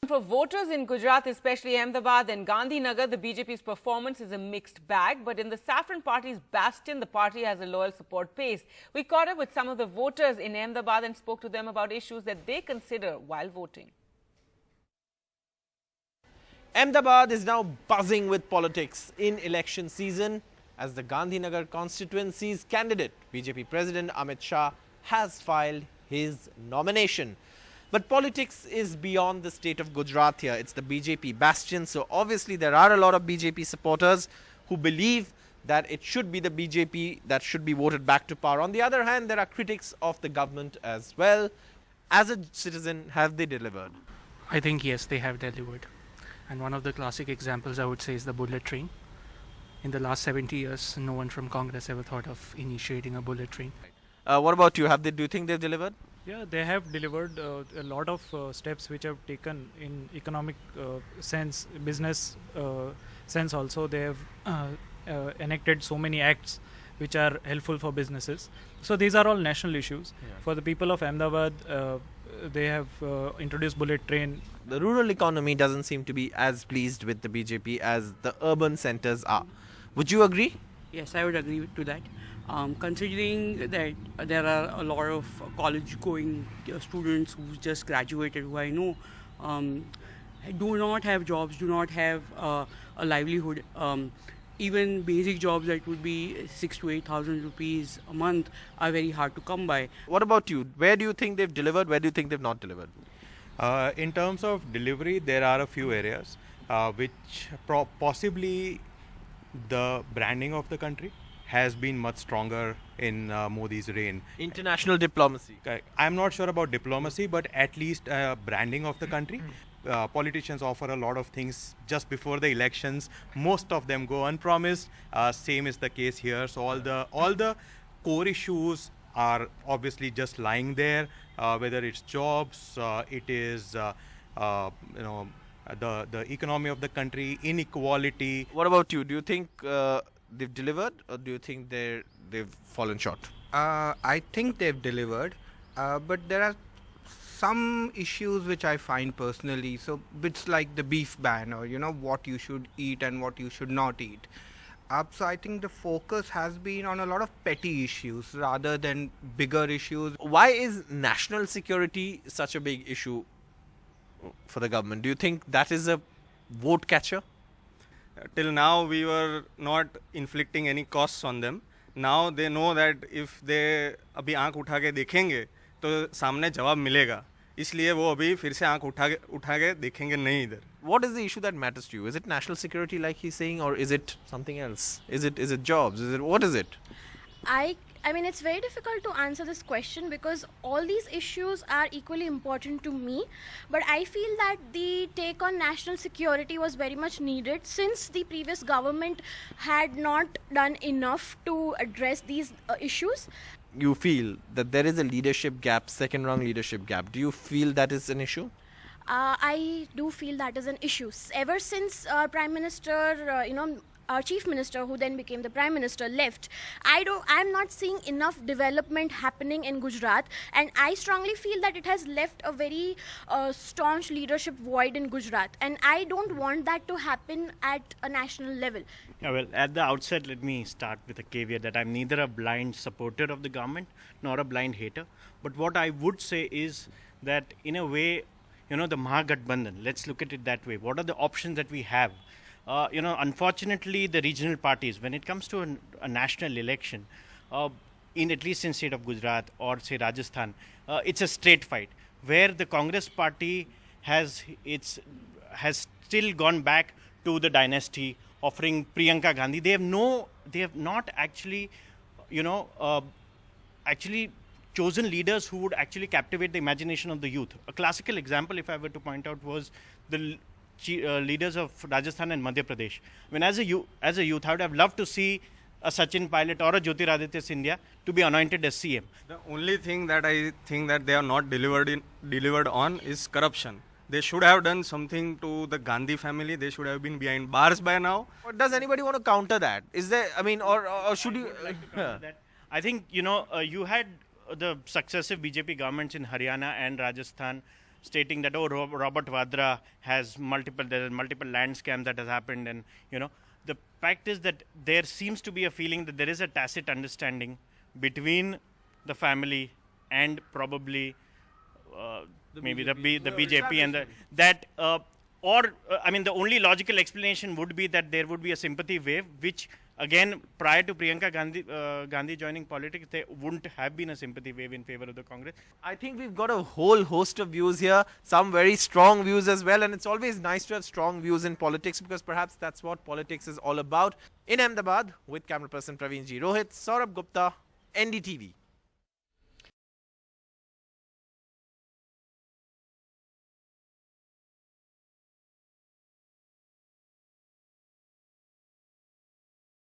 For voters in Gujarat, especially Ahmedabad and Gandhinagar, the BJP's performance is a mixed bag. But in the Saffron Party's Bastion, the party has a loyal support base. We caught up with some of the voters in Ahmedabad and spoke to them about issues that they consider while voting. Ahmedabad is now buzzing with politics in election season as the Gandhinagar constituency's candidate, BJP President Amit Shah, has filed his nomination. But politics is beyond the state of Gujarat here. It's the BJP Bastion. So obviously there are a lot of BJP supporters who believe that it should be the BJP that should be voted back to power. On the other hand, there are critics of the government as well. As a citizen, have they delivered? I think yes, they have delivered. And one of the classic examples I would say is the bullet train. In the last 70 years, no one from Congress ever thought of initiating a bullet train. What about you? Do you think they've delivered? Yeah, they have delivered a lot of steps which have taken in economic sense, business sense also. They have enacted so many acts which are helpful for businesses. So these are all national issues. Yeah. For the people of Ahmedabad, they have introduced bullet train. The rural economy doesn't seem to be as pleased with the BJP as the urban centers are. Would you agree? Yes, I would agree to that. Considering that there are a lot of college-going students who just graduated, who I know do not have jobs, do not have a livelihood. Even basic jobs that would be 6,000 to 8,000 rupees a month are very hard to come by. What about you? Where do you think they've delivered? Where do you think they've not delivered? In terms of delivery, there are a few areas which possibly the branding of the country has been much stronger in Modi's reign. International diplomacy. I'm not sure about diplomacy, but at least branding of the country. Politicians offer a lot of things just before the elections. Most of them go unpromised. Same is the case here. So all the core issues are obviously just lying there. Whether it's jobs, it is the economy of the country, inequality. What about you? Do you think they've delivered, or do you think they've fallen short? I think they've delivered, but there are some issues which I find personally, so bits like the beef ban, or what you should eat and what you should not eat. So I think the focus has been on a lot of petty issues rather than bigger issues. Why is national security such a big issue for the government? Do you think that is a vote catcher? Till now we were not inflicting any costs on them. Now they know that if they अभी आंख उठा के देखेंगे तो सामने जवाब मिलेगा, इसलिए वो अभी फिर से आंख उठा के देखेंगे नहीं इधर. What is the issue that matters to you? Is it national security like he's saying, or is it something else? Is it jobs? What is it? I mean, it's very difficult to answer this question because all these issues are equally important to me. But I feel that the take on national security was very much needed since the previous government had not done enough to address these issues. You feel that there is a leadership gap, second-rung leadership gap. Do you feel that is an issue? I do feel that is an issue. Ever since our Prime Minister, our Chief Minister, who then became the Prime Minister, left, I'm not seeing enough development happening in Gujarat, and I strongly feel that it has left a very staunch leadership void in Gujarat, and I don't want that to happen at a national level. Yeah, well, at the outset, let me start with a caveat that I'm neither a blind supporter of the government nor a blind hater. But what I would say is that in a way, the Mahagathbandhan, let's look at it that way. What are the options that we have? Unfortunately, the regional parties, when it comes to a national election, at least in state of Gujarat or say Rajasthan, it's a straight fight where the Congress party has still gone back to the dynasty, offering Priyanka Gandhi. They have not actually, chosen leaders who would actually captivate the imagination of the youth. A classical example, if I were to point out, was the leaders of Rajasthan and Madhya Pradesh. When as a youth, I would have loved to see a Sachin Pilot or a Jyotiraditya Scindia to be anointed as CM. The only thing that I think that they are not delivered on is corruption. They should have done something to the Gandhi family. They should have been behind bars by now. Does anybody want to counter that? Is there? I mean, or should you? I think you had the successive BJP governments in Haryana and Rajasthan stating that, oh, Robert Vadra has there are multiple land scams that has happened, and the fact is that there seems to be a feeling that there is a tacit understanding between the family and probably maybe the BJP and the only logical explanation would be that there would be a sympathy wave, which again, prior to Priyanka Gandhi joining politics, there wouldn't have been a sympathy wave in favor of the Congress. I think we've got a whole host of views here, some very strong views as well, and it's always nice to have strong views in politics because perhaps that's what politics is all about. In Ahmedabad, with camera person Praveen G. Rohit, Saurabh Gupta, NDTV.